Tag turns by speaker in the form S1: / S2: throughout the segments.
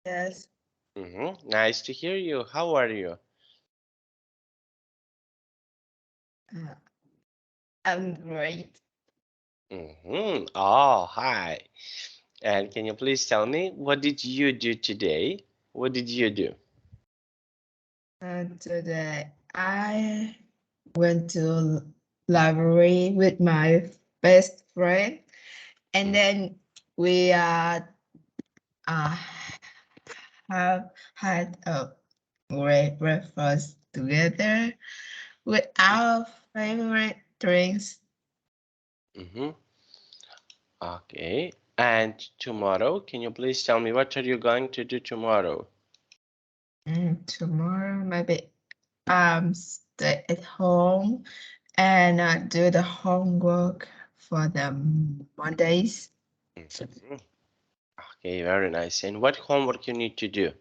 S1: Yes.
S2: Nice to hear you. How are you?
S1: Uh, I'm great.
S2: Oh, hi. And can you please tell me, what did you do today? What did you do?
S1: Today I went to library with my best friend, and then we uh have had a great breakfast together with our favorite drinks.
S2: Mm-hmm. Okay. And tomorrow, can you please tell me, what are you going to do tomorrow?
S1: Tomorrow maybe stay at home and do the homework for the Mondays.
S2: Mhm. Okay, very nice. And what homework you need to do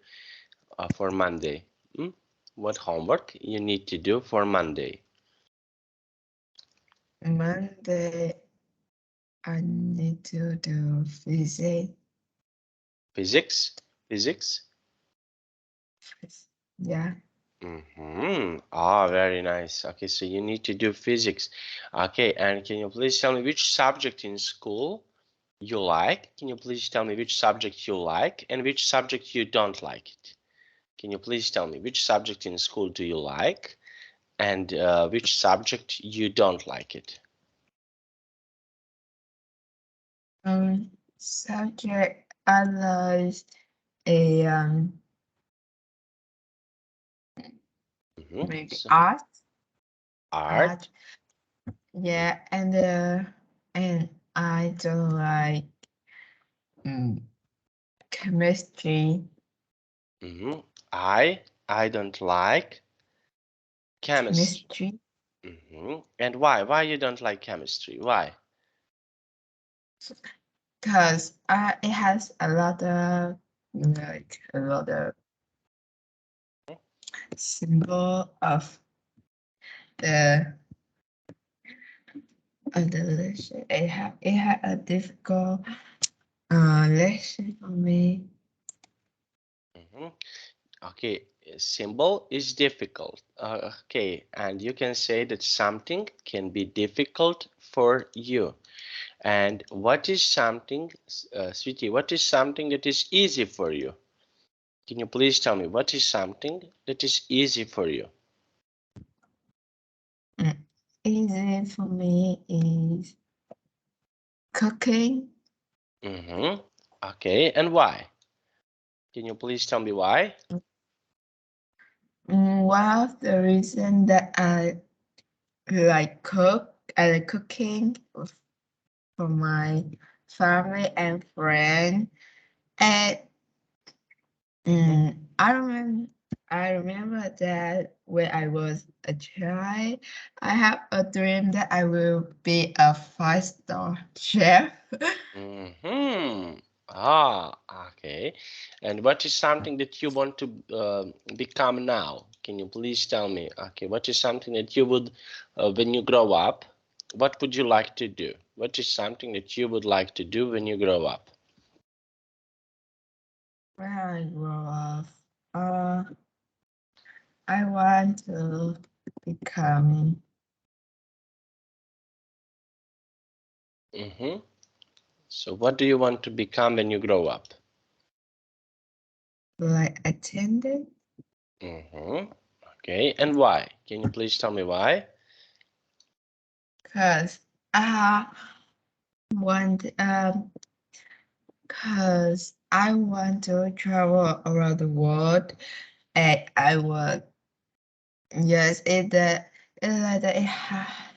S2: for Monday? Hmm? What homework you need to do for Monday?
S1: Monday I need to do physics.
S2: Physics? Physics?
S1: Yeah.
S2: Ah, very nice. Okay, so you need to do physics. Okay, and can you please tell me which subject in school you like? Can you please tell me which subject you like and which subject you don't like it? Can you please tell me which subject in school do you like and which subject you don't like it?
S1: Subject I like a maybe
S2: So,
S1: art.
S2: art.
S1: Art. Yeah, and I don't like mm, chemistry.
S2: Mm-hmm. I don't like chemistry.
S1: Chemistry.
S2: And why? Why you don't like chemistry? Why?
S1: Because it has a lot of symbol the the lesson. It had a difficult lesson for me.
S2: Mhm. Okay, symbol is difficult. Okay, and you can say that something can be difficult for you. And what is something, sweetie, what is something that is easy for you? Can you please tell me what is something that is easy for you?
S1: Mm. Easy for me is cooking.
S2: Okay, and why? Can you please tell me why?
S1: One of the reason that I like cooking for my family and friends. And I remember that when I was a child, I have a dream that I will be a 5-star chef.
S2: Mm-hmm. Ah, okay. And what is something that you want to become now? Can you please tell me? Okay, what is something that you would, when you grow up, what would you like to do? What is something that you would like to do when you grow up?
S1: When I grow up, uh, I want to become
S2: Mm-hmm. So what do you want to become when you grow up?
S1: like attendant
S2: Mm-hmm. Okay, and why? Can you please tell me why?
S1: because I want because I want to travel around the world and I want yes it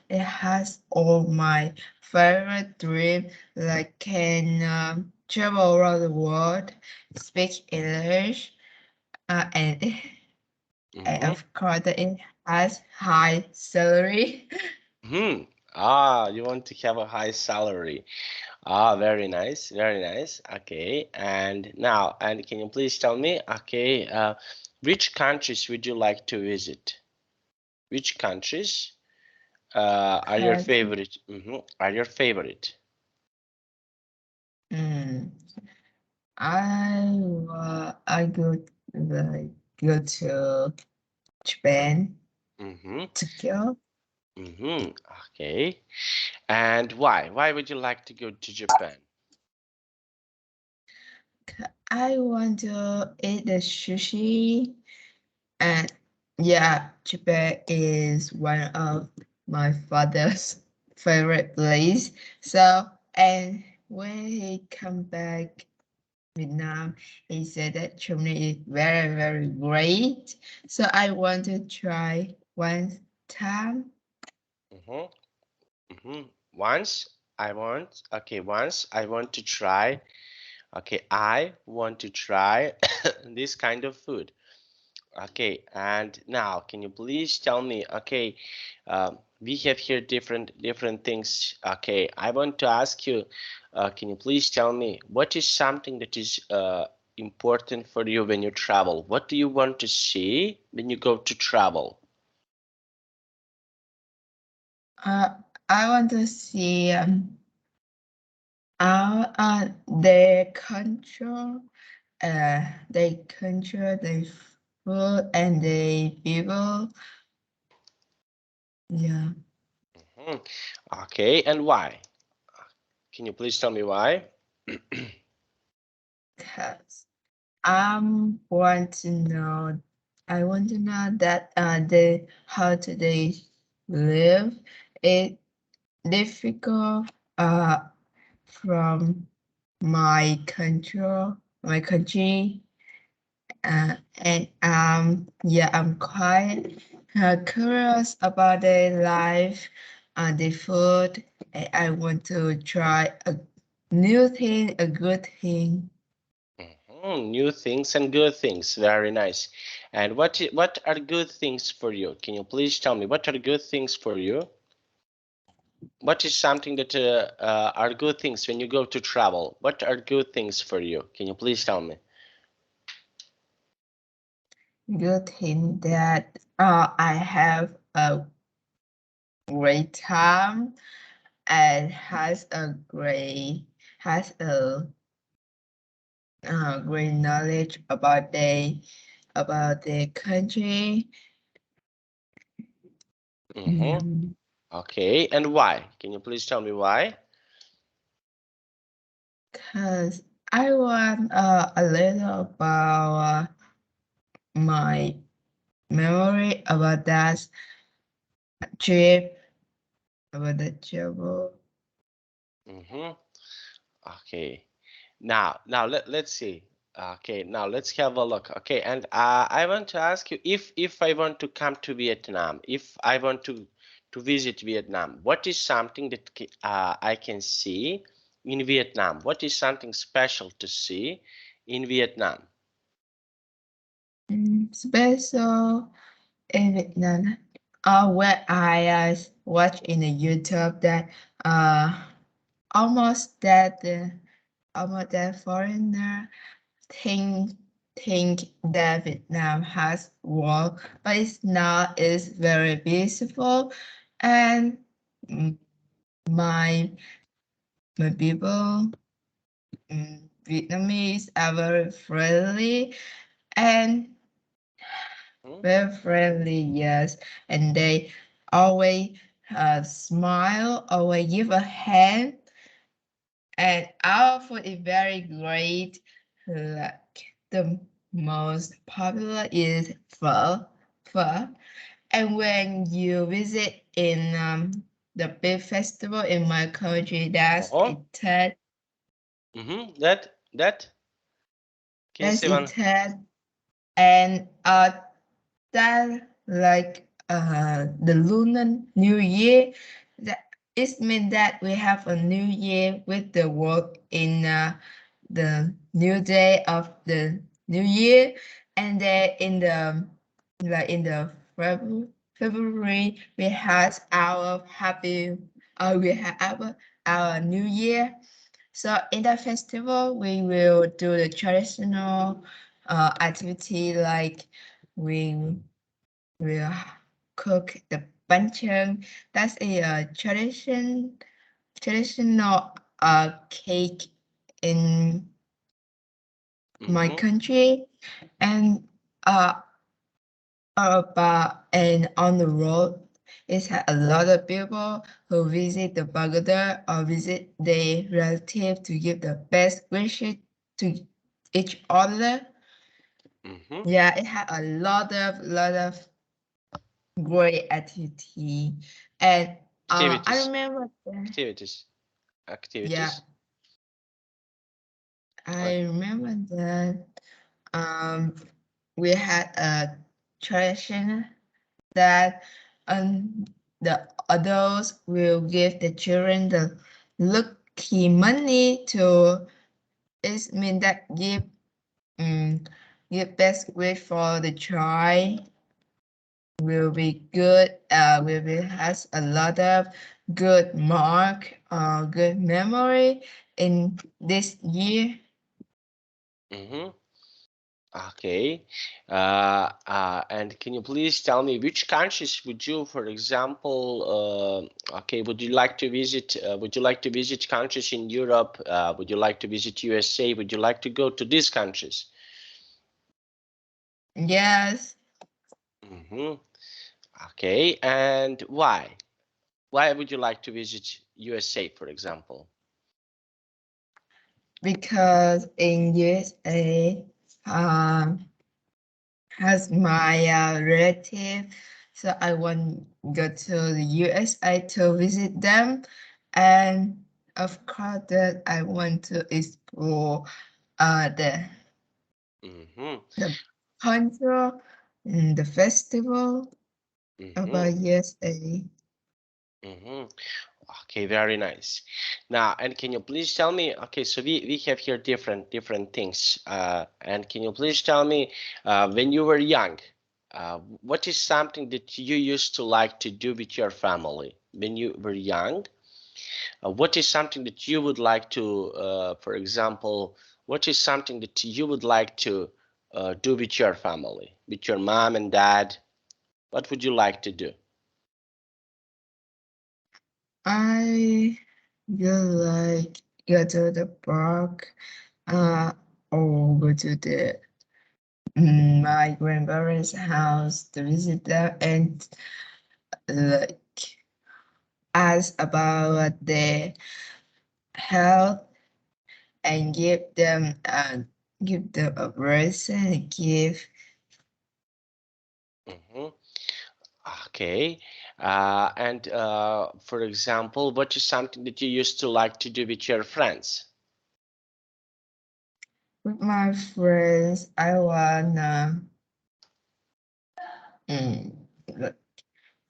S1: has all my favorite dream like can travel around the world, speak English, and and
S2: Mm-hmm.
S1: of course it has high salary.
S2: Hmm. Ah, you want to have a high salary. Ah, very nice, very nice. Okay, and now, and can you please tell me, okay, which countries would you like to visit? Which countries are your
S1: Country.
S2: favorite? Are your favorite?
S1: Mm. I go to Japan,
S2: Mm-hmm.
S1: Tokyo.
S2: Mm-hmm. Okay. And why? Why would you like to go to Japan?
S1: I want to eat the sushi, and yeah, Japan is one of my father's favorite place. So, and when he come back Vietnam, he said that Germany is very, very great. So I want to try one time.
S2: Mm-hmm. Mm-hmm. Once I want to try, okay, I want to try this kind of food. Okay, and now can you please tell me, okay, we have here different things. Okay, I want to ask you, can you please tell me what is something that is important for you when you travel? What do you want to see when you go to travel?
S1: Uh, I want to see their culture, their food, and their people. Yeah,
S2: Hmm. Okay, and why? Can you please tell me why?
S1: because want to know. I want to know that they how do they live. It difficult from my country. And yeah, I'm quite curious about their life, the food. And I want to try a new thing, a good thing.
S2: New things and good things. Very nice. And what are good things for you? Can you please tell me what are good things for you? What is something that are good things when you go to travel? What are good things for you? Can you please tell me?
S1: Good thing that I have a great time and has a great knowledge about the country.
S2: Mm-hmm. Okay, and why? Can you please tell me why?
S1: Because I want a little about my memory about that trip, about the travel.
S2: Mm-hmm. Okay. Now let's see. Okay, now let's have a look. Okay, and I want to ask you if I want to come to Vietnam, if I want to visit Vietnam, what is something that I can see in Vietnam? What is something special to see in Vietnam?
S1: Special in Vietnam. Where I watch in the YouTube that uh almost that foreigner think think that Vietnam has war, but it's not. It's very beautiful, and mm, my people, Vietnamese are and
S2: Hmm?
S1: very friendly. Yes, and they always smile, always give a hand, and our food is very great. Like the most popular is pho. And when you visit in the big festival in my country,
S2: Uh-huh. That can you
S1: that's
S2: say one?
S1: Itat, and that like the Lunar New Year. That it means that we have a new year with the work in the new day of the new year, and then in the February we had our we have our new year. So in the festival we will do the traditional activity like we will cook the banchan. That's a traditional cake in my
S2: Mm-hmm.
S1: country, and and on the road, it had a lot of people who visit the pagoda or visit their relative to give the best wishes to each other.
S2: Mm-hmm.
S1: Yeah, it had a lot of great activity, and I
S2: Activities.
S1: remember that,
S2: Activities.
S1: yeah,
S2: Activities. What?
S1: I remember that um we had a tradition that the adults will give the children the lucky money to it mean that give best wish for the child will be good will be has a lot of good mark good memory in this year.
S2: Mm-hmm. Okay. And can you please tell me which countries would you, for example, okay, would you like to visit? Would you like to visit countries in Europe? Would you like to visit USA? Would you like to go to these countries?
S1: Yes,
S2: Mm-hmm. Okay. And why? Why would you like to visit USA, for example?
S1: because in USA um has my relative, so I want go to the USA to visit them, and of course that I want to explore uh the
S2: Mm-hmm.
S1: the culture and the festival
S2: Mm-hmm.
S1: about USA.
S2: Mm-hmm. Okay, very nice. Now, and can you please tell me, okay, so we have here different things. And can you please tell me, when you were young, what is something that you used to like to do with your family when you were young? What is something that you would like to, for example, what is something that you would like to do with your family, with your mom and dad? What would you like to do?
S1: I go like go to the park uh or go to the my grandparents' house to visit them and like ask about their health and give them a present and give.
S2: Mm-hmm. Okay. And for example, what is something that you used to like to do with your friends?
S1: With my friends, I wanna mm, like,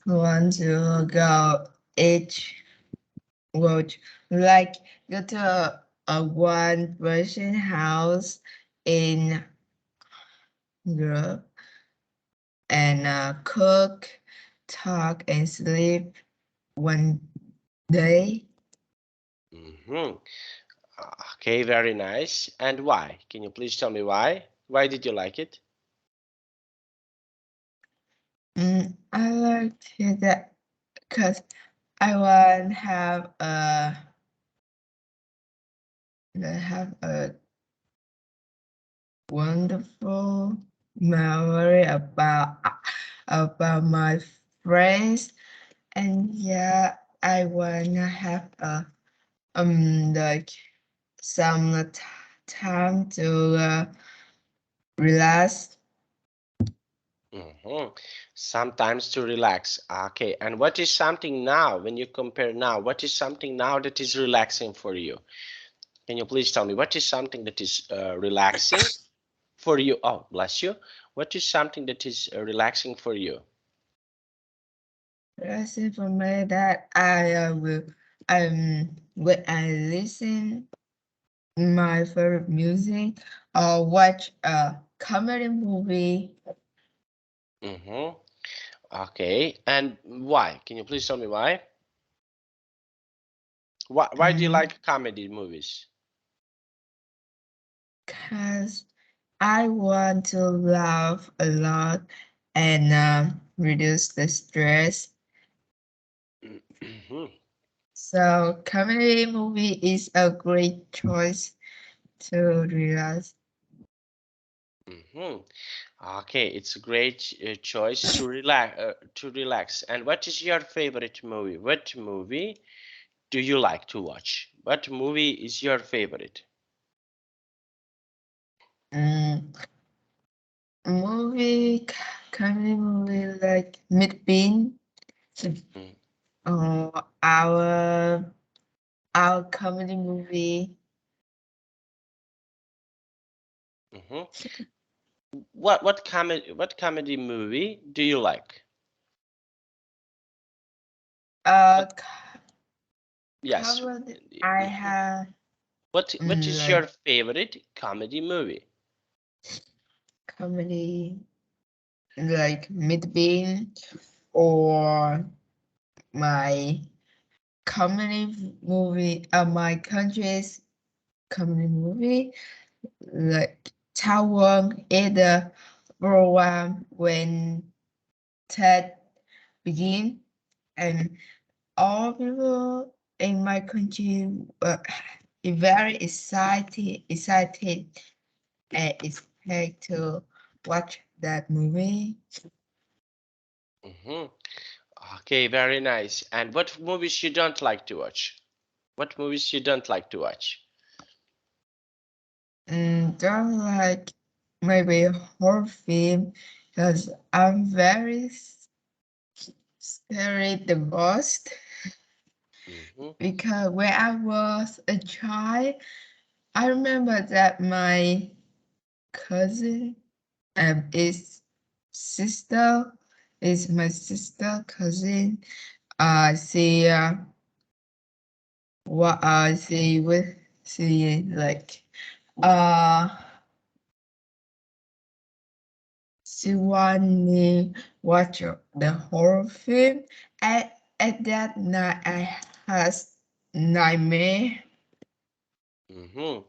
S1: want to go each world like go to a one person house in Europe and cook, talk, and sleep one day.
S2: Mm-hmm. Okay, very nice. And why? Can you please tell me why? Why did you like it?
S1: I like to that because I want to have a wonderful memory about my friends, and yeah, I wanna have a like some time to relax.
S2: Mm-hmm. Sometimes to relax. Okay, and what is something now, when you compare now, what is something now that is relaxing for you? Can you please tell me what is something that is relaxing for you? Oh, bless you. What is something that is relaxing for you?
S1: Relaxing for me that I will when I listen my favorite music or watch a comedy movie.
S2: Mm-hmm. Okay, and why? Can you please tell me why? Why do you
S1: And
S2: like comedy movies?
S1: because I want to laugh a lot and reduce the stress.
S2: Mm-hmm.
S1: So comedy movie is a great choice to relax.
S2: Okay, it's a great choice to relax. To relax. And what is your favorite movie? What movie do you like to watch? What movie is your favorite?
S1: Mm, movie, comedy movie like Midbean.
S2: Mm,
S1: Uh, our our comedy movie.
S2: mhm. What comedy movie do you like?
S1: Uh,
S2: What?
S1: co-
S2: Yes.
S1: comedy. I
S2: Mhm.
S1: have
S2: What is
S1: like
S2: your favorite comedy movie?
S1: comedy like Midbean or my comedy movie. My country's comedy movie like Taiwan is the program when TED begin and all people in my country were very excited and expect to watch that movie.
S2: Hmm. Okay, very nice. And what movies you don't like to watch? What movies you don't like to watch?
S1: And don't like maybe horror film because I'm very scared the most
S2: Hmm.
S1: because when I was a child, I remember that my cousin is sister is my sister cousin. She what she with she like uh she want me watch the horror film. At that night I has nightmare.
S2: Hmm.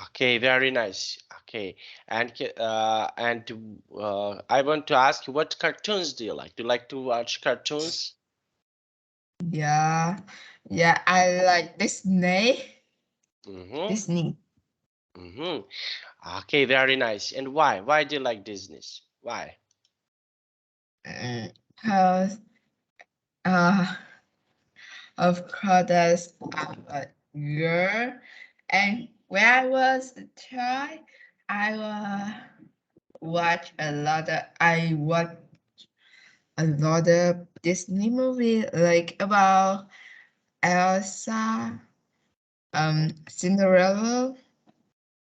S2: Okay, very nice. Okay, and I want to ask you, what cartoons do you like? Do you like to watch cartoons?
S1: Yeah, yeah, I like Disney.
S2: Mm-hmm.
S1: Disney.
S2: Mm-hmm. Okay, very nice. And why? Why do you like Disney's? Why?
S1: Cause uh of course there's a girl and when I was a child I watch a lot of Disney movie like about Elsa,
S2: Mm-hmm.
S1: Cinderella.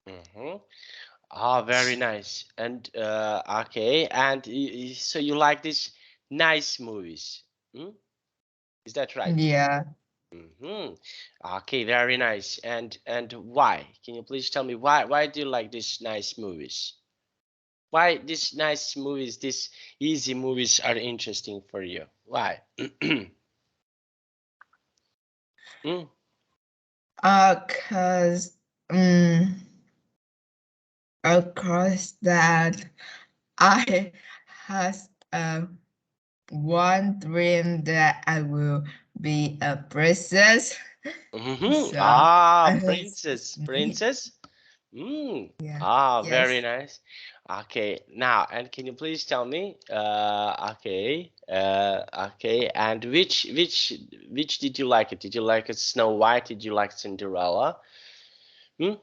S2: Mm-hmm. Ah, very nice. And okay, and so you like these nice movies? Hmm? Is that right?
S1: Yeah.
S2: Mm-hmm. Okay, very nice. And why? Can you please tell me why do you like these nice movies? Why these nice movies, these easy movies are interesting for you? Why? Mm,
S1: Cause um of course that I has one dream that I will be a princess.
S2: mm-hmm.
S1: So
S2: Ah,
S1: I was
S2: princess. Mm.
S1: yeah.
S2: Ah, very
S1: Yes.
S2: nice. Okay, now, and can you please tell me, okay, and which did you like it? Did you like it Snow White? Did you like Cinderella? Hmm?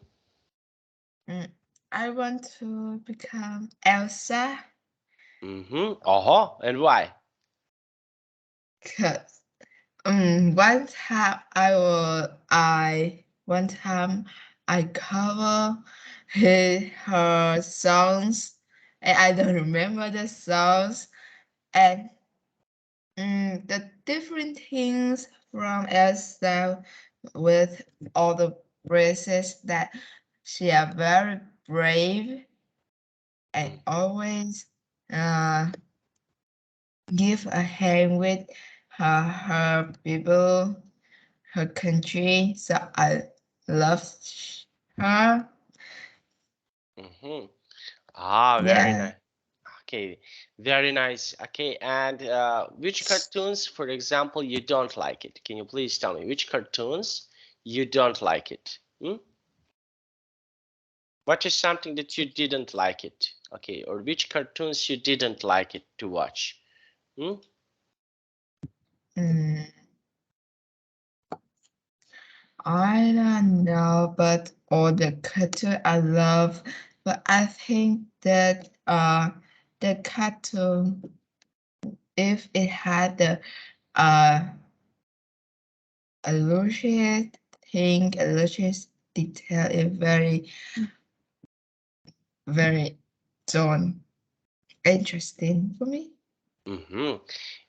S1: Mm, I want to become Elsa
S2: Mm-hmm. Uh-huh. And why?
S1: because one time I cover her songs and I don't remember the songs and the different things from Elsa with all the races that she are very brave and
S2: Mm,
S1: always uh, give a hand with her people, her country. So I love her.
S2: mm-hmm. Ah, very
S1: Yeah,
S2: nice. Okay, very nice. Okay, and which cartoons, for example, you don't like it? Can you please tell me which cartoons you don't like it? Hmm? What is something that you didn't like it? Okay, or which cartoons you didn't like it to watch?
S1: I don't know, but all the cartoon I love, but I think that the cartoon, if it had the illustrated thing, illustrated detail, is very so interesting for me.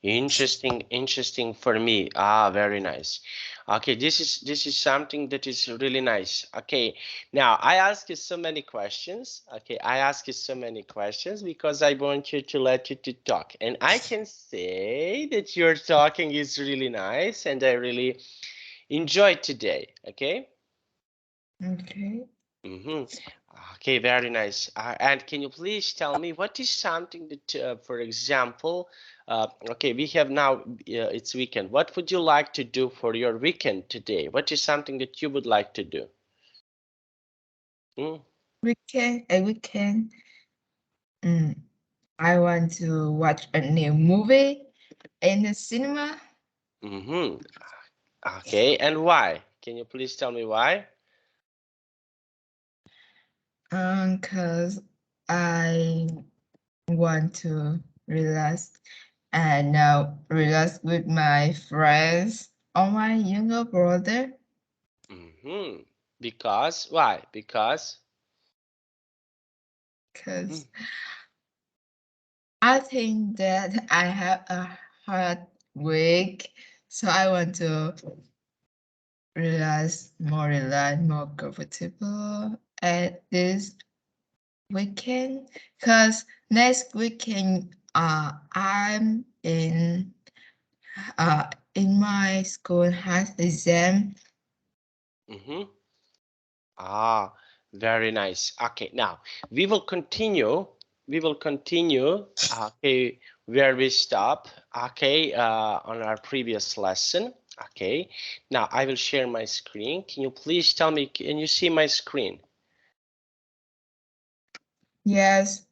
S2: Interesting for me. Ah, very nice. Okay, this is something that is really nice. Okay, now I ask you so many questions. Okay, I ask you so many questions because I want you to let you to talk, and I can say that your talking is really nice, and I really enjoyed today. Okay.
S1: Okay.
S2: Okay, very nice. And can you please tell me what is something that, for example, okay, we have now, it's weekend. What would you like to do for your weekend today? What is something that you would like to do?
S1: Weekend. I want to watch a new movie in the cinema.
S2: Mm-hmm. Okay, and why? Can you please tell me why?
S1: Cause I want to relax and relax with my friends or my younger brother.
S2: Mm-hmm. Because why? Because
S1: Cause I think that I have a hard week, so I want to relax, more comfortable at this weekend. Cause next weekend, I'm in my school has exam.
S2: mm-hmm. Ah, very nice. Okay, now we will continue. We will continue. Okay, where we stop. Okay, on our previous lesson. Okay, now I will share my screen. Can you please tell me? Can you see my screen?
S1: Yes.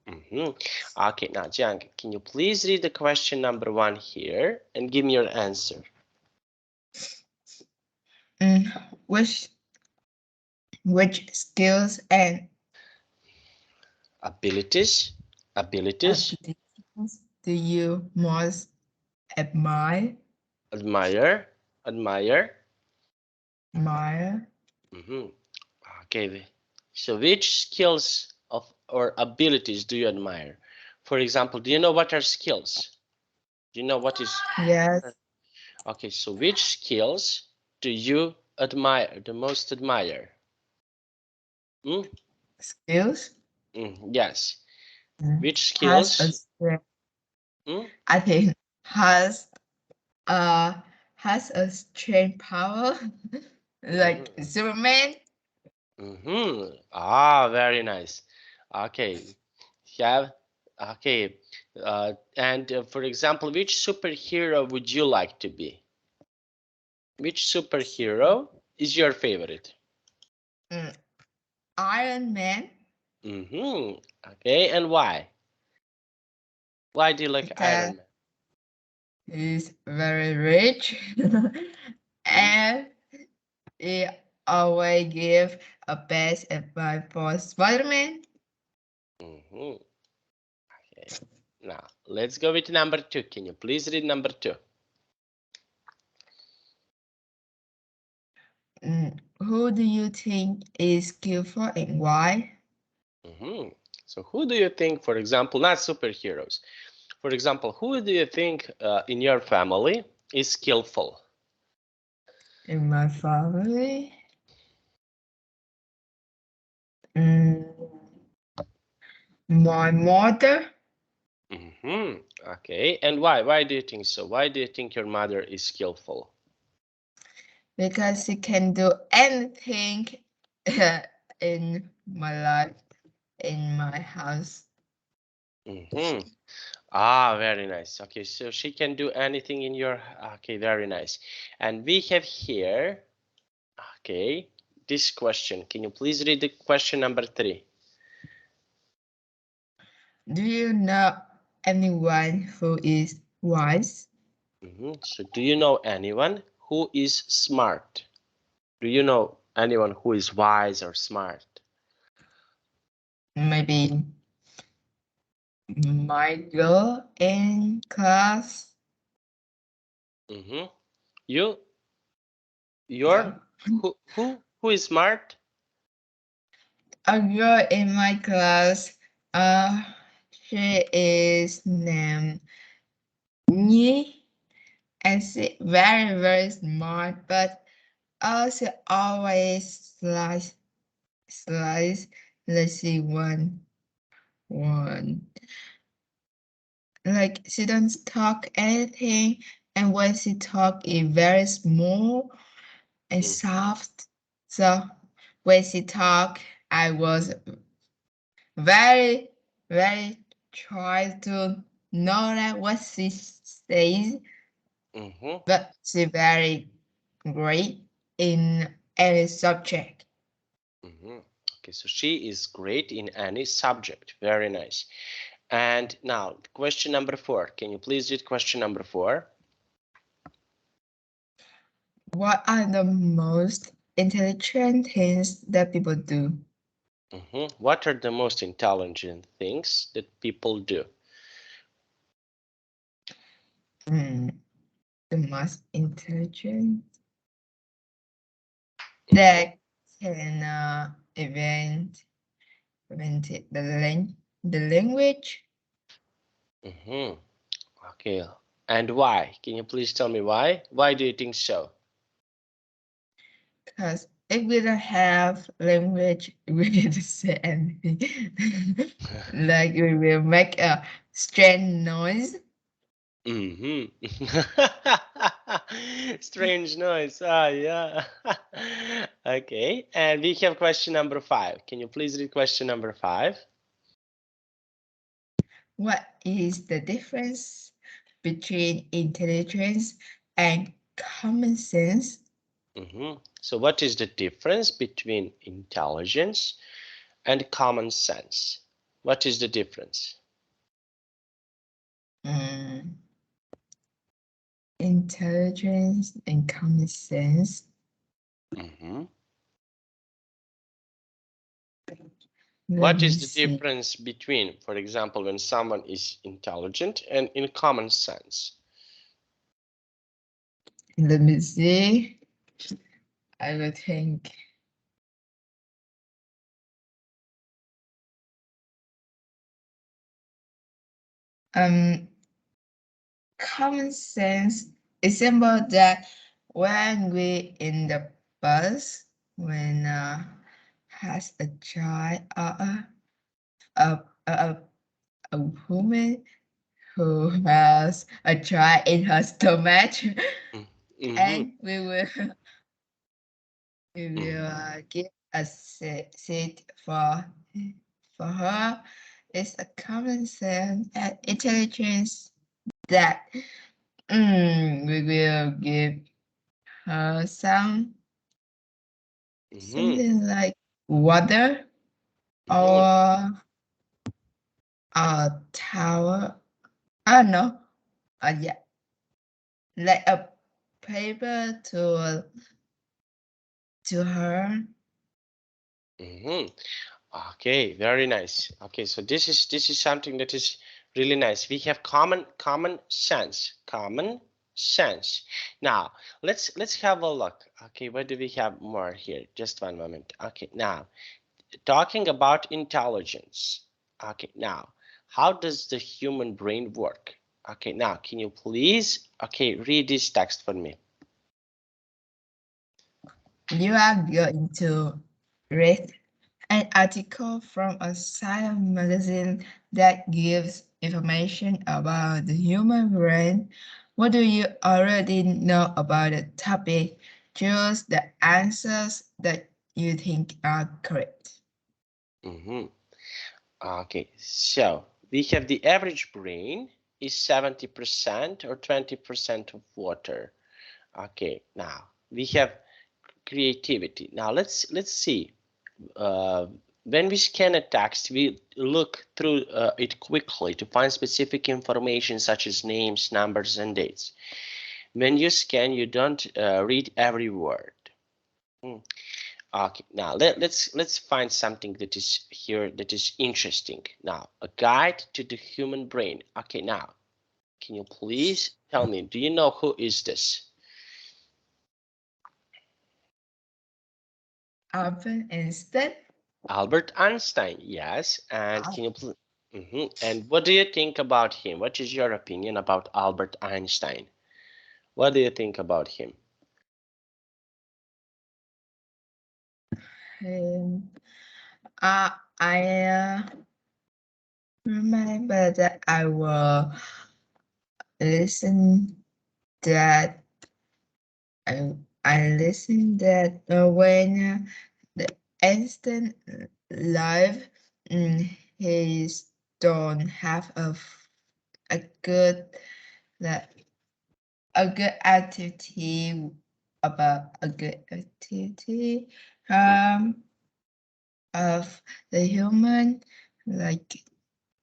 S2: Okay, now Jiang, can you please read the question number 1 here and give me your answer?
S1: Which skills and
S2: Abilities.
S1: abilities do you most admire?
S2: Admire. Admire.
S1: Admire.
S2: Okay. So which skills of or abilities do you admire? For example, do you know what are skills? Do you know what is?
S1: Yes.
S2: Okay, so which skills do you admire, the most admire?
S1: Skills.
S2: Yes. Which
S1: Has a
S2: skills?
S1: strength.
S2: Mm?
S1: I think has uh has a strength power like
S2: Mm-hmm.
S1: Superman.
S2: Ah, very nice. Okay. Yeah. Okay. And for example, which superhero would you like to be? Which superhero is your favorite?
S1: Mm, Iron Man
S2: Okay, and why? Why do you like
S1: because
S2: Iron Man?
S1: he's very rich and he always give a best advice for Spider-Man.
S2: Okay. Now, let's go with number 2. Can you please read number 2?
S1: Who do you think is skillful and why?
S2: So who do you think, for example, not superheroes, for example, who do you think in your family is skillful?
S1: In my family? Mm, my mother,
S2: Okay, and why? Why do you think so? Why do you think your mother is skillful?
S1: because she can do anything in my life, in my house.
S2: Ah, very nice. Okay, so she can do anything in your. Okay, very nice. And we have here. Okay. this question. Can you please read the question number 3?
S1: Do you know anyone who is wise?
S2: So do you know anyone who is smart? Do you know anyone who is wise or smart?
S1: Maybe my girl in class.
S2: You're
S1: Yeah.
S2: who is smart?
S1: A girl in my class. She is named Nhi, and she very smart, but also always slice. Let's see one. Like she don't talk anything, and when she talk, it's very small and soft. So when she talk, I was very try to know that what she says, but she very great in any subject.
S2: Okay, so she is great in any subject. Very nice. And now question number 4. Can you please read question number 4?
S1: What are the most intelligent things that people do?
S2: What are the most intelligent things that people do?
S1: The most intelligent that can invent the language.
S2: Okay, and why? Can you please tell me why? Why do you think so?
S1: Because if we don't have language, we need to say anything. Like we will make a strange noise.
S2: Strange noise. Yeah. Okay, and we have question number 5. Can you please read question number 5?
S1: What is the difference between intelligence and common sense?
S2: So what is the difference between intelligence and common sense? What is the difference?
S1: Intelligence and common sense.
S2: What is the difference between, for example, when someone is intelligent and in common sense?
S1: Let me see. I will think. Common sense is about that when we in the bus, when has a child or a, a, a woman who has a child in her stomach, and we will give a seat for her. It's a common sense and intelligence that we will give her something like water or a towel. I don't know. Yeah, like a paper to her.
S2: Okay, very nice. Okay, so this is something that is really nice. We have common sense. Common sense. Now let's have a look. Okay, what do we have more here? Just one moment. Okay, now talking about intelligence. Okay, now how does the human brain work? Okay, now can you please read this text for me?
S1: You are going to read an article from a science magazine that gives information about the human brain. What do you already know about the topic? Choose the answers that you think are correct.
S2: Okay, so we have the average brain is 70% or 20% of water. Okay, now we have creativity. Now let's see. When we scan a text, we look through it quickly to find specific information such as names, numbers, and dates. When you scan, you don't read every word. Okay, now let's find something that is here that is interesting. Now, a guide to the human brain. Okay, now, can you please tell me, do you know who is this?
S1: Albert Einstein.
S2: Albert Einstein, yes. And can you please? And what do you think about him? What is your opinion about Albert Einstein? What do you think about him?
S1: I remember that I will listen that I listen that when the instant live, he don't have a good that a good activity about a good activity of the human, like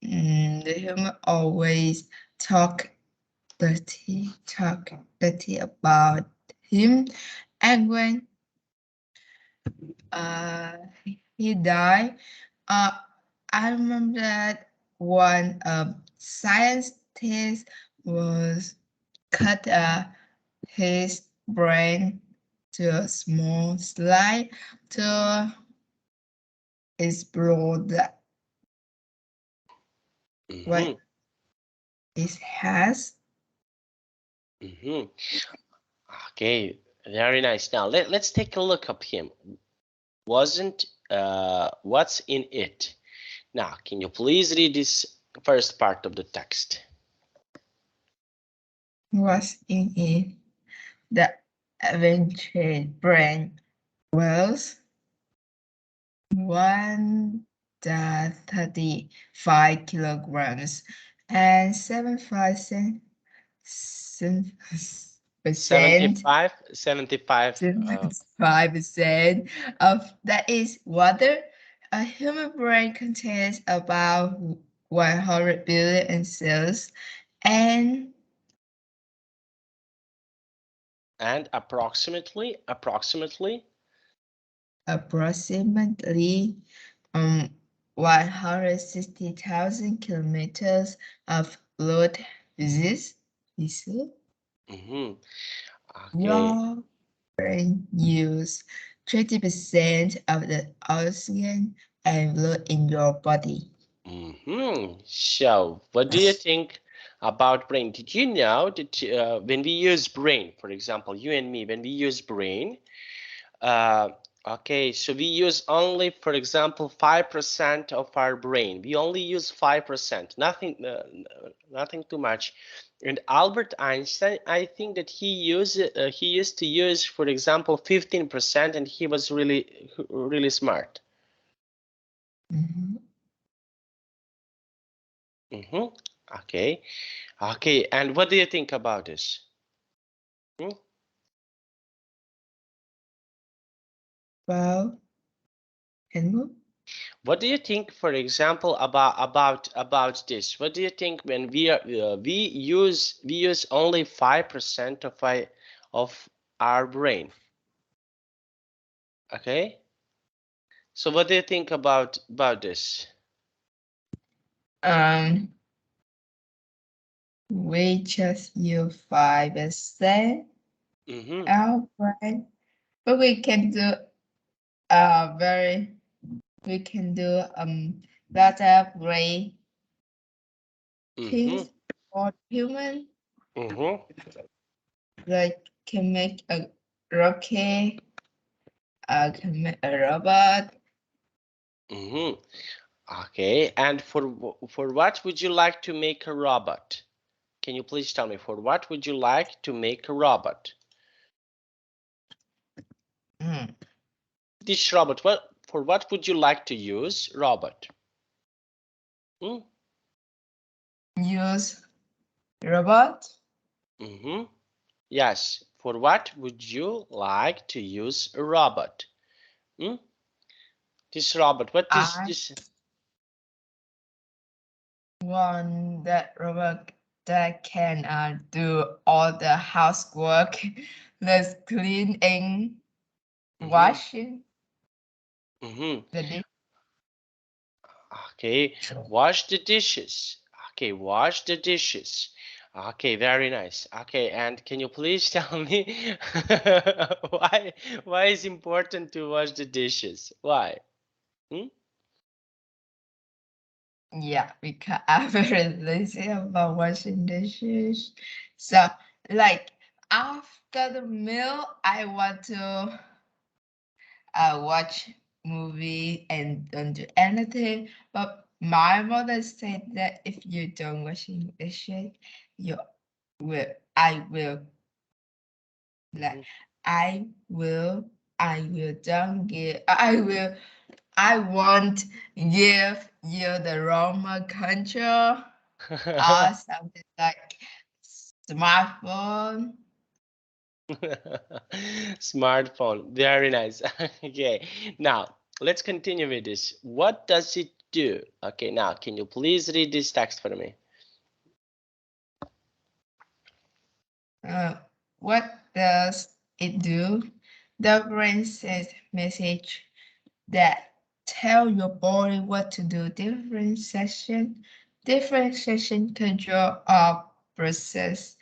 S1: the human always talk dirty about him, and when uh he died, uh I remember that one scientist was cut his brain to a small slide to explore that what it has.
S2: Okay, very nice. Now let's take a look up him. Wasn't what's in it? Now, can you please read this first part of the text?
S1: Was in it the adventure brain was 135 kilograms and 75%
S2: 75
S1: 5% of that is water. A human brain contains about 100 billion cells and
S2: approximately
S1: approximately 160,000 kilometers of blood vessels.
S2: Okay.
S1: Your brain use 30% of the oxygen and blood in your body.
S2: So, what do you think about brain? Did you know that when we use brain, for example, you and me, when we use brain, uh, okay, so we use only, for example, 5% of our brain. We only use 5%, nothing too much. And Albert Einstein, I think that he used to use, for example, 15%, and he was really smart. Okay. Okay, and what do you think about this?
S1: Well, and
S2: What do you think, for example, about this? What do you think when we use only 5% of our brain? Okay. So what do you think about this?
S1: we just use 5% our brain, but we can do very we can do lot of great things for human, like can make a rocket, can make a robot.
S2: Okay, and for what would you like to make a robot? Can you please tell me, for what would you like to make a robot? This robot, for what would you like to use robot?
S1: Use robot.
S2: Yes. For what would you like to use a robot? This robot, what is
S1: I
S2: this?
S1: want that robot that can do all the housework, the cleaning,
S2: Mm-hmm.
S1: washing
S2: Mm-hmm.
S1: the dish.
S2: Okay, wash the dishes. Okay, wash the dishes. Okay, very nice. Okay, and can you please tell me why is important to wash the dishes? Why? Hmm?
S1: Yeah, because I'm very lazy about washing dishes. So, like after the meal, I want to watch movie and don't do anything. But my mother said that if you don't washing dishes, you will, I will, like,
S2: Mhm.
S1: I will, I will don't give, I will, I won't give you the remote control or something like smartphone.
S2: Smartphone, very nice. Okay, now let's continue with this. What does it do? Okay, now can you please read this text for me?
S1: Uh, what does it do? The brain sends message that tell your body what to do. Different session control or process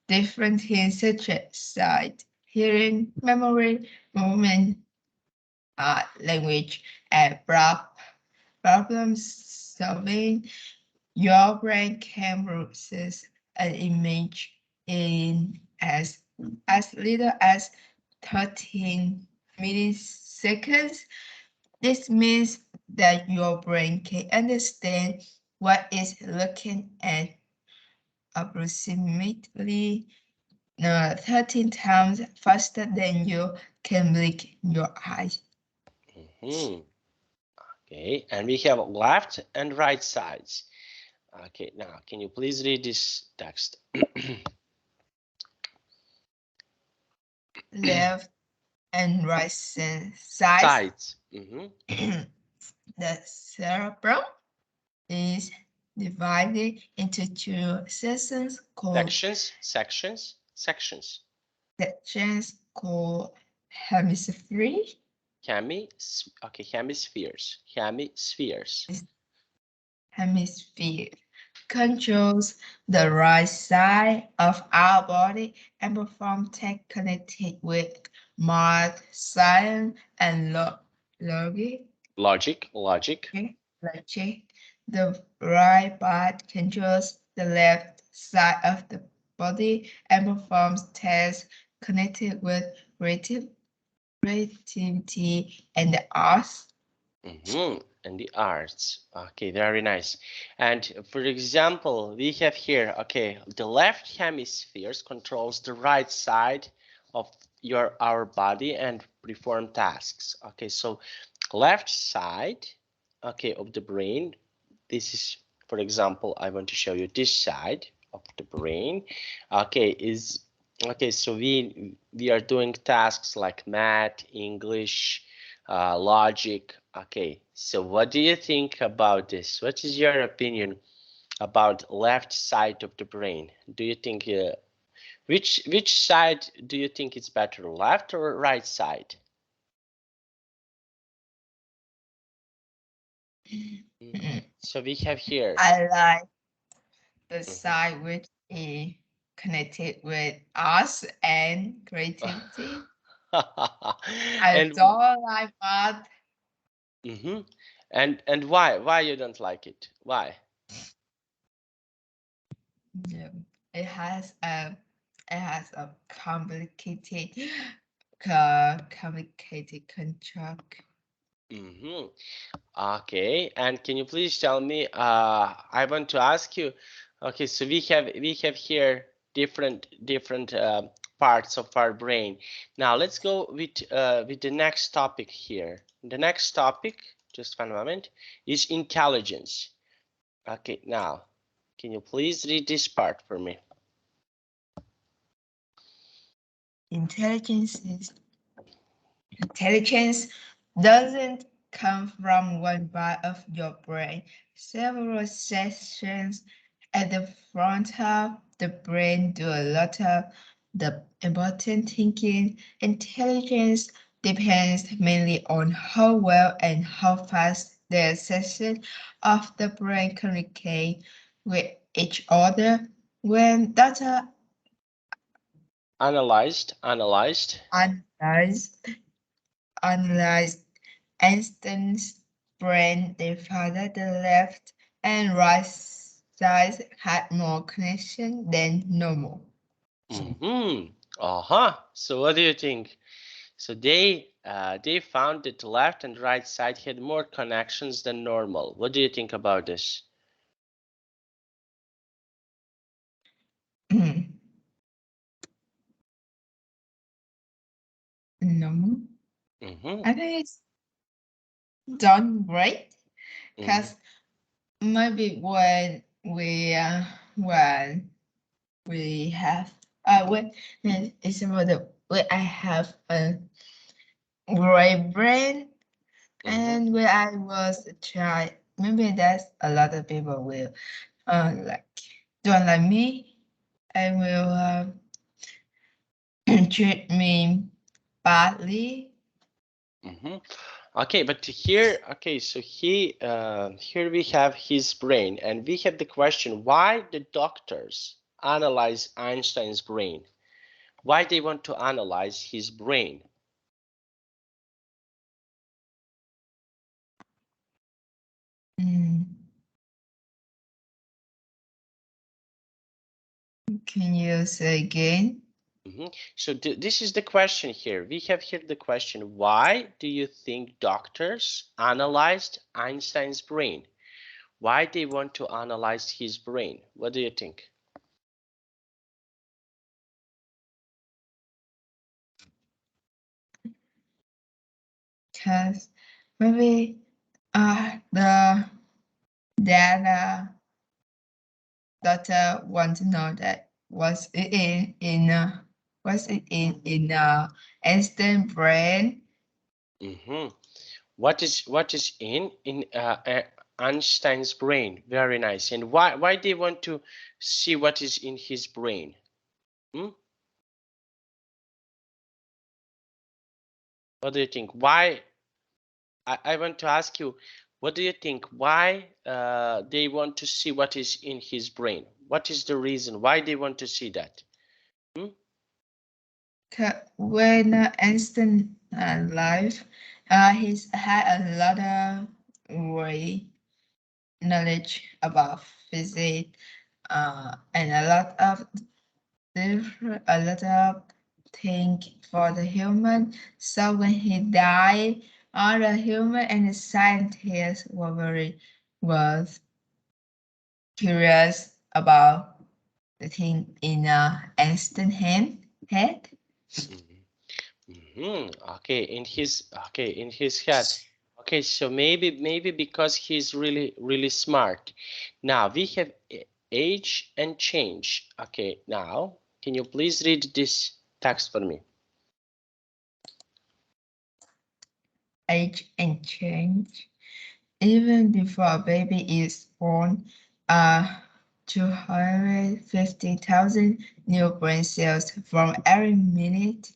S1: different things such as sight, hearing, memory, movement, language, and problem solving. Your brain can process an image in as little as 13 milliseconds. This means that your brain can understand what it's looking at approximately 13 times faster than you can blink your eyes.
S2: Mhm. Okay, and we have left and right sides. Okay, now can you please read this text?
S1: Left and right sides.
S2: Sides.
S1: The cerebrum is divided into two sections called
S2: Sections.
S1: hemisphere.
S2: Hemispheres.
S1: Hemisphere controls the right side of our body and perform tasks connected with math, science, and logic.
S2: Logic.
S1: Logic. The right part controls the left side of the body and performs tasks connected with creativity and the arts.
S2: And the arts. Okay, very nice. And for example, we have here, okay, the left hemispheres controls the right side of our body and perform tasks. Okay, so left side, okay, of the brain. This is, for example, I want to show you this side of the brain. Okay, so we are doing tasks like math, English, logic. Okay, so what do you think about this? What is your opinion about left side of the brain? Do you think which side do you think is better, left or right side? So we have here.
S1: I like the
S2: Mhm.
S1: side which is connected with us and creativity. I
S2: And
S1: don't like math.
S2: mhm. And why you don't like it? Why?
S1: Yeah, It has a it has a complicated contract.
S2: Mm-hmm. Okay, and can you please tell me, I want to ask you, okay, so we have here different parts of our brain. Now let's go with the next topic here. The next topic, just one moment, is intelligence. Okay, now can you please read this part for me?
S1: intelligence doesn't come from one part of your brain. Several sections at the front of the brain do a lot of the important thinking. Intelligence depends mainly on how well and how fast the sections of the brain communicate with each other. When data
S2: Analyzed.
S1: analyzed, analyzed Einstein's brain, the farther the left and right sides had more connection than normal.
S2: So what do you think? So they found that the left and right side had more connections than normal. What do you think about this?
S1: Normal.
S2: Mm-hmm.
S1: I think it's done great
S2: Mm-hmm.
S1: because maybe when we have when it's about the when I have a great brain. And when I was a child, maybe that's a lot of people will like don't like me and will treat me badly.
S2: Mm-hmm. Okay, but here, okay, so here we have his brain, and we have the question: why the doctors analyze Einstein's brain? Why they want to analyze his brain?
S1: Mm. Can you say again?
S2: So this is the question here. We have here the question: why do you think doctors analyzed Einstein's brain? Why they want to analyze his brain? What do you think?
S1: Because maybe the data doctor want to know that was it in Einstein brain.
S2: What is in Einstein's brain? Very nice. And why they want to see what is in his brain? What do you think? Why? I want to ask you, what do you think? Why they want to see what is in his brain? What is the reason why they want to see that?
S1: When Einstein alive, he's had a lot of way knowledge about physics, and a lot of thing for the human. So when he died, all the human and the scientists were very was curious about the thing in Einstein head.
S2: Okay, in his head. Okay, so maybe because he's really smart. Now we have age and change. Okay, now can you please read this text for me?
S1: Age and change. Even before a baby is born, 250,000 new brain cells form every minute,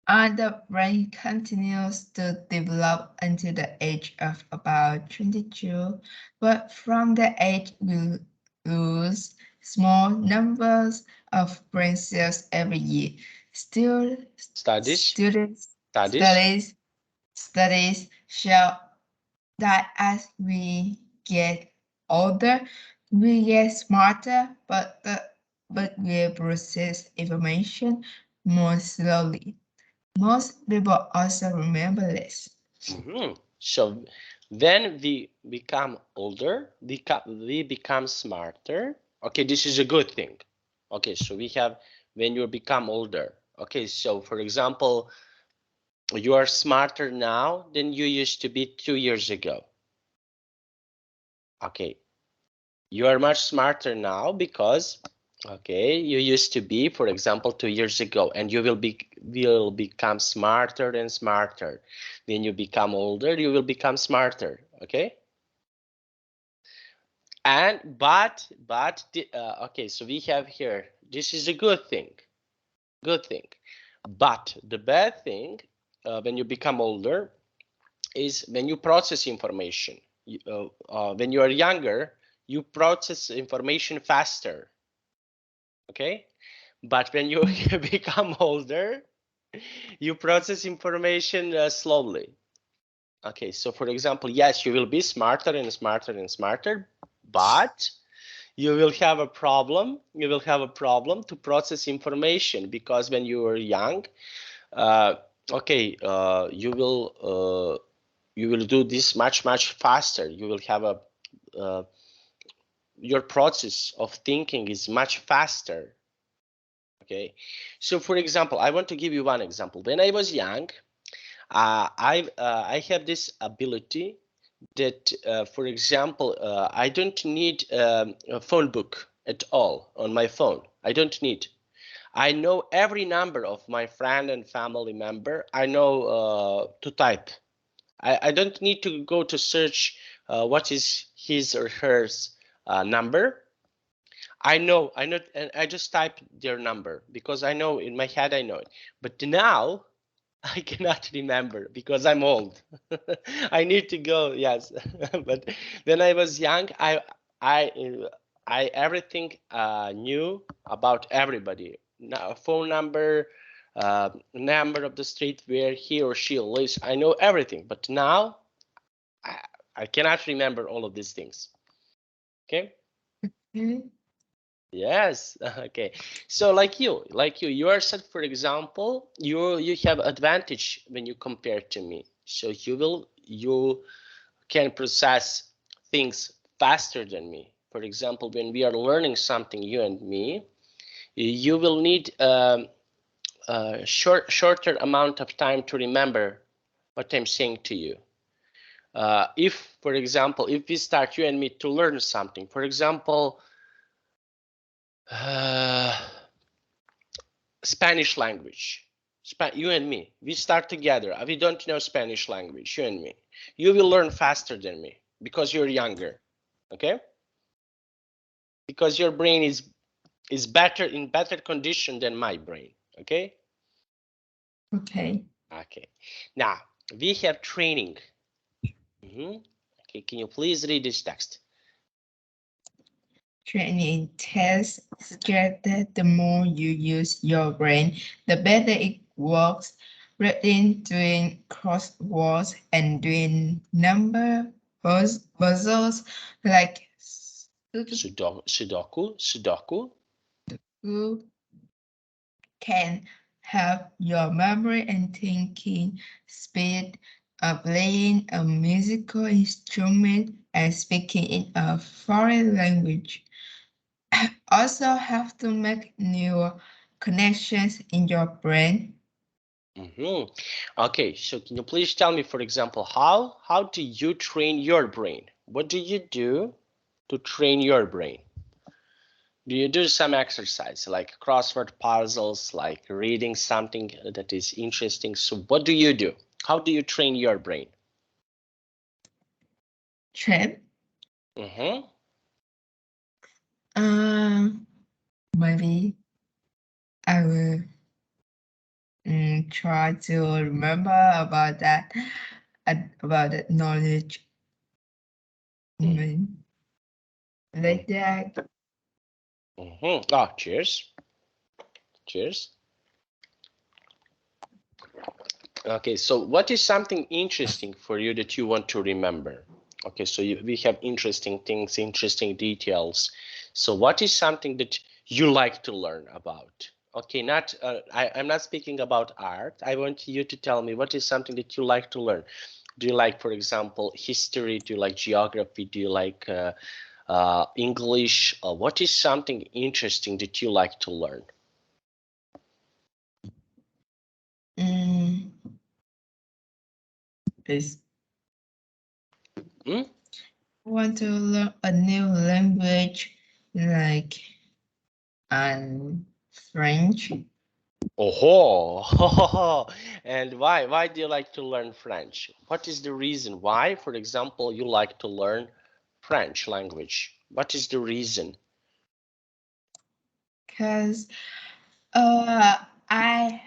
S1: and the brain continues to develop until the age of about 22. But from the age we lose small numbers of brain cells every year. Still,
S2: Studies.
S1: students
S2: Studies.
S1: studies show that as we get older, we get smarter, but we process information more slowly. Most people also remember less.
S2: So then we become older, we become smarter. Okay, this is a good thing. Okay, so we have when you become older. Okay, so for example, you are smarter now than you used to be 2 years ago. Okay, you are much smarter now because Okay, you used to be, for example, 2 years ago, and you will become smarter and smarter. When you become older, you will become smarter. Okay, and okay, so we have here. This is a good thing. Good thing, but the bad thing when you become older is when you process information. When you are younger, you process information faster. Okay, but when you become older, you process information slowly. Okay, so for example, yes, you will be smarter and smarter and smarter, but you will have a problem. You will have a problem to process information because when you are young, uh, okay, you will do this much faster. You will have a your process of thinking is much faster. Okay, so for example, I want to give you one example. When I was young, I have this ability that, for example, I don't need a phone book at all on my phone. I don't need. I know every number of my friend and family member. I know to type. I don't need to go to search what is his or hers number. I know, and I just type their number because I know in my head I know it. But now I cannot remember because I'm old. I need to go, yes. But when I was young, I, I everything knew about everybody. Now, phone number, number of the street where he or she lives. I know everything. But now I, I cannot remember all of these things. Okay.
S1: Okay.
S2: Yes. Okay. So you are said, for example, you have advantage when you compare to me. So you can process things faster than me. For example, when we are learning something, you and me, you will need a shorter amount of time to remember what I'm saying to you. If, for example, if we start you and me to learn something, for example, uh, Spanish language. You and me, we start together. We don't know Spanish language, you and me. You will learn faster than me because you're younger, okay? Because your brain is better in better condition than my brain, okay?
S1: Okay.
S2: Okay. Now we have training. Okay, can you please read this text?
S1: Training tests suggest that the more you use your brain, the better it works. Reading, doing crosswords, and doing number puzzles like
S2: Sudoku.
S1: Sudoku can help your memory and thinking speed. Playing a musical instrument and speaking in a foreign language also have to make new connections in your brain.
S2: Okay, so can you please tell me, for example, how do you train your brain? What do you do to train your brain? Do you do some exercise like crossword puzzles, like reading something that is interesting? So what do you do? How do you train your brain?
S1: Trip.
S2: Mm-hmm.
S1: Maybe I will try to remember about that about that knowledge. Mm, like that.
S2: Mm-hmm. Oh, cheers. Cheers. Okay, so what is something interesting for you that you want to remember? Okay, so we have interesting things, interesting details. So what is something that you like to learn about? Okay, not I'm not speaking about art. I want you to tell me what is something that you like to learn. Do you like, for example, history? Do you like geography? Do you like English? What is something interesting that you like to learn?
S1: Mm, is
S2: Hmm?
S1: want to learn a new language like and French.
S2: Oh, and why do you like to learn French? What is the reason why, for example, you like to learn French language? What is the reason?
S1: Because I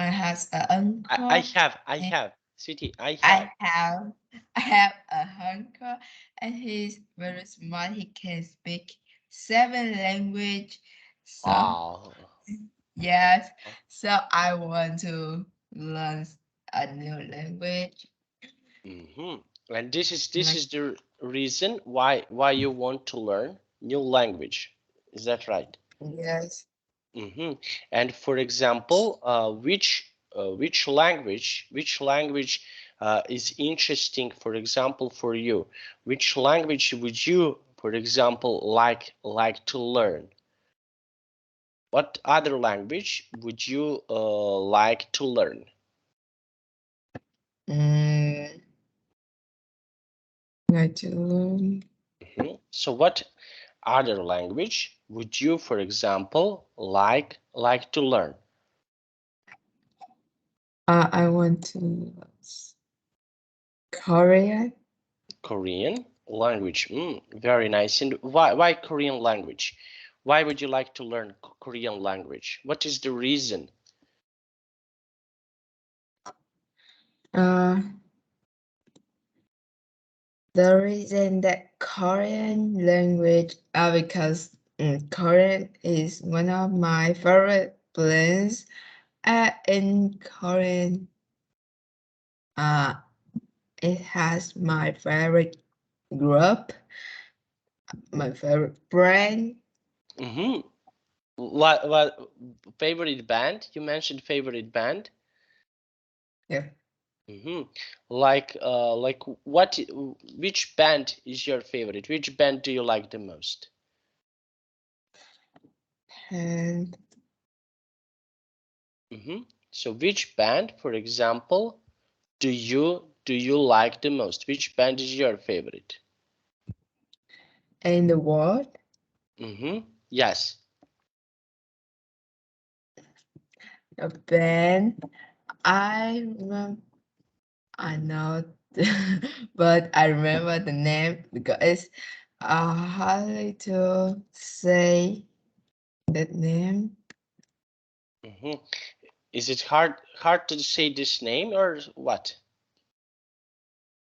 S1: has an
S2: I
S1: uncle. And
S2: have, City, I have.
S1: I have I have a uncle and he's very smart. He can speak 7 language. So
S2: Wow.
S1: yes, so I want to learn a new language.
S2: Hmm. And this
S1: Like
S2: is the reason why you want to learn new language. Is that right?
S1: yes,
S2: Hmm. And for example, which language is interesting, for example, for you? Which language would you, for example, like to learn? What other language would you like to learn?
S1: mm, like to learn.
S2: So what other language would you, for example, like to learn?
S1: I want to learn Korean.
S2: Korean language. Very nice. And why Korean language? Why would you like to learn Korean language? What is the reason?
S1: Uh, the reason that Korean language, because Korean is one of my favorite places. In Korean, uh, it has my favorite group, my favorite brand.
S2: Mm-hmm. What favorite band? You mentioned favorite band.
S1: Yeah,
S2: Mm-hmm. Like which band is your favorite? Which band do you like the most?
S1: and
S2: Mm-hmm. So which band, for example, do you like the most? Which band is your favorite?
S1: in the world,
S2: Mm-hmm. Yes.
S1: a band. I remember, I know, but I remember the name because it's hard to say that name.
S2: Mm-hmm. Is it hard to say this name or what?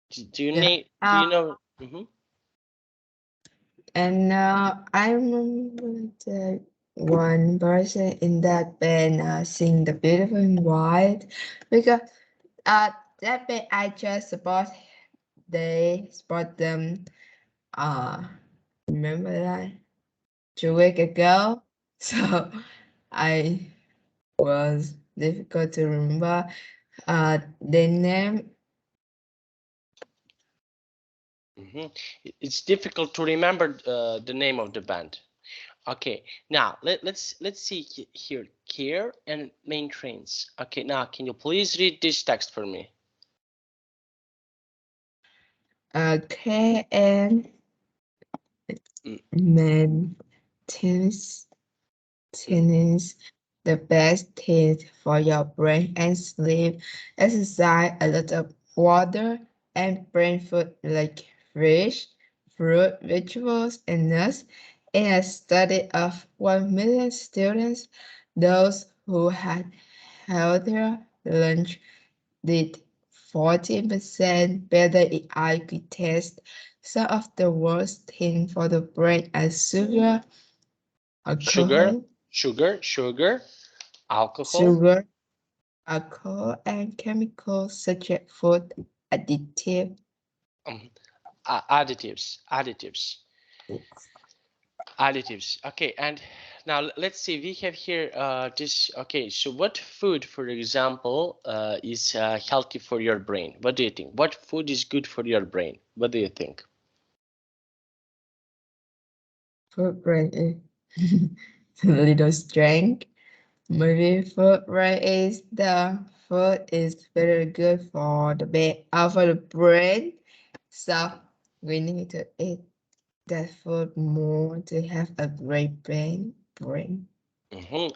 S2: Do you
S1: Yeah.
S2: name? Do you know? Mm-hmm.
S1: And I remember that one person in that band sing the beautiful and white because uh that band I just support them uh remember that 2 weeks ago. So I was difficult to remember the name.
S2: Mm-hmm. It's difficult to remember the name of the band. Okay, now let's see here. Care and maintenance. Okay, now can you please read this text for me?
S1: KN maintenance. Tennis, the best thing for your brain and sleep. Exercise, a lot of water, and brain food like fish, fruit, vegetables, and nuts. In a study of 1 million students, those who had healthier lunch did 14% better in IQ test. Some of the worst things for the brain are sugar,
S2: Sugar,
S1: alcohol,
S2: sugar, alcohol,
S1: sugar, alcohol, and chemicals such as food additive.
S2: um, additives. Okay, and now let's see. We have here this. Okay, so what food, for example, is healthy for your brain? What do you think? What food is good for your brain? What do you think?
S1: Food brain is a little strange. Maybe food brain is the food is very good for the for the brain. So we need to eat. that food more to have a great brain.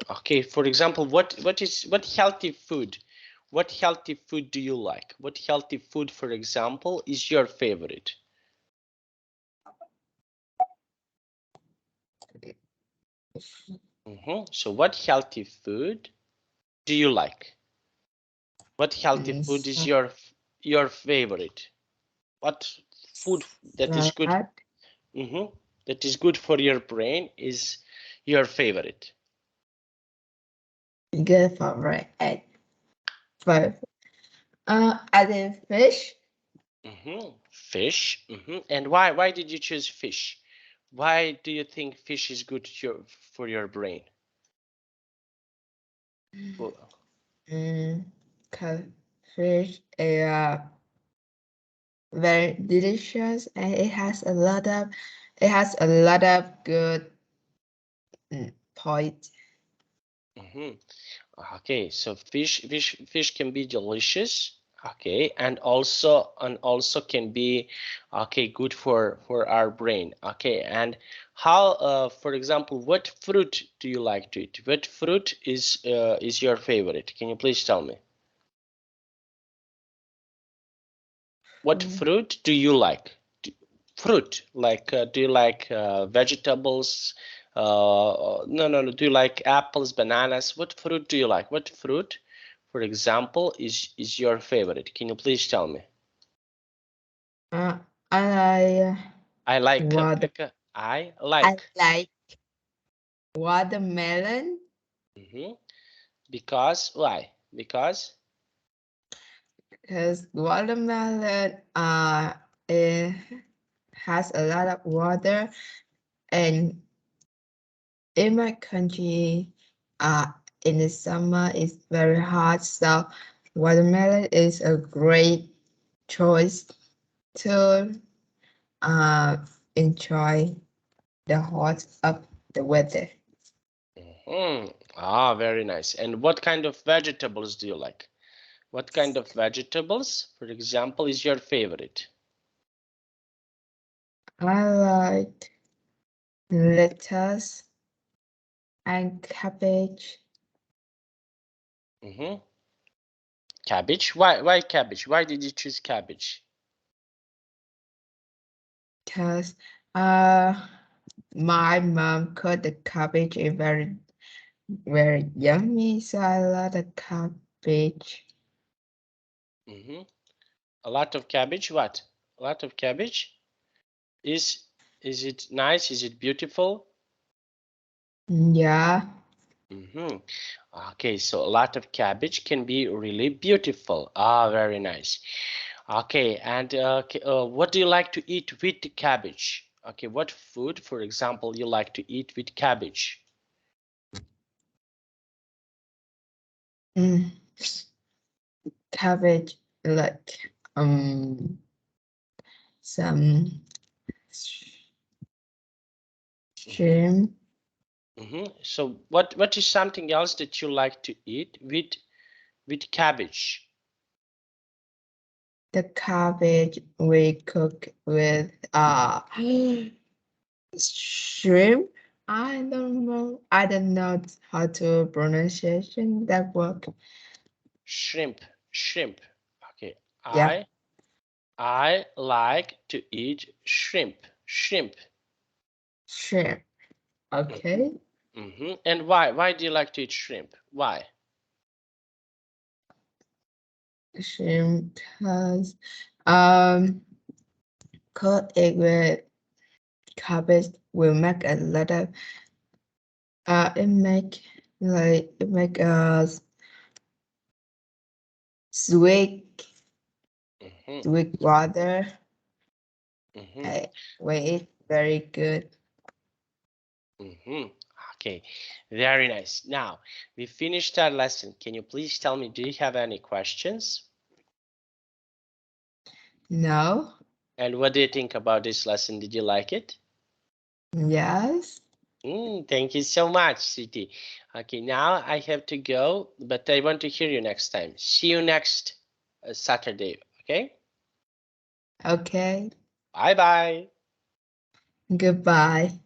S2: Okay, for example, what healthy food? What healthy food do you like? What healthy food, for example, is your favorite? So what healthy food do you like? What healthy food is your favorite? What food that is good?
S1: Salad,
S2: That is good for your brain is your favorite.
S1: good for bread. For other fish,
S2: Fish. And why did you choose fish? Why do you think fish is good for your brain? Well,
S1: cause fish is very delicious and it has a lot of good point.
S2: Okay, so fish can be delicious. Okay, and also can be okay good for our brain. Okay, and how for example, what fruit do you like to eat? What fruit is your favorite? Can you please tell me? What fruit do you like? Fruit, like do you like vegetables? No. Do you like apples, bananas? What fruit do you like? What fruit, for example, is your favorite? Can you please tell me?
S1: Uh, I
S2: I like
S1: water.
S2: Pekka. I
S1: I
S2: like.
S1: like watermelon
S2: Because why? Because
S1: because watermelon it has a lot of water and in my country uh in the summer it's very hot, so watermelon is a great choice to uh enjoy the hot of the weather.
S2: very nice. And what kind of vegetables do you like? What kind of vegetables, for example, is your favorite?
S1: I like lettuce and cabbage
S2: Cabbage? Why cabbage? Why did you choose cabbage?
S1: because my mom cut the cabbage is very yummy, so I love the cabbage.
S2: A lot of cabbage? What? A lot of cabbage? Is is it nice? Is it beautiful?
S1: Yeah.
S2: Okay, so a lot of cabbage can be really beautiful. Very nice. Okay, and what do you like to eat with the cabbage? Okay, what food, for example, you like to eat with cabbage?
S1: Mm. Cabbage like some shrimp.
S2: So what is something else that you like to eat with cabbage?
S1: The cabbage we cook with shrimp. I don't know how to pronunciation that word.
S2: Shrimp. Okay,
S1: Yeah,
S2: I like to eat shrimp.
S1: shrimp. Okay.
S2: And why do you like to eat shrimp? Why?
S1: Shrimp has um cooked it with cabbage will make a lot of it make us sweet sweet water. Wait, very good.
S2: Okay, very nice. Now we finished our lesson. Can you please tell me, do you have any questions?
S1: No.
S2: And what do you think about this lesson? Did you like it?
S1: Yes.
S2: Thank you so much, Siti. Okay, now I have to go, but I want to hear you next time. See you next Saturday, okay?
S1: Okay.
S2: Bye bye.
S1: Goodbye.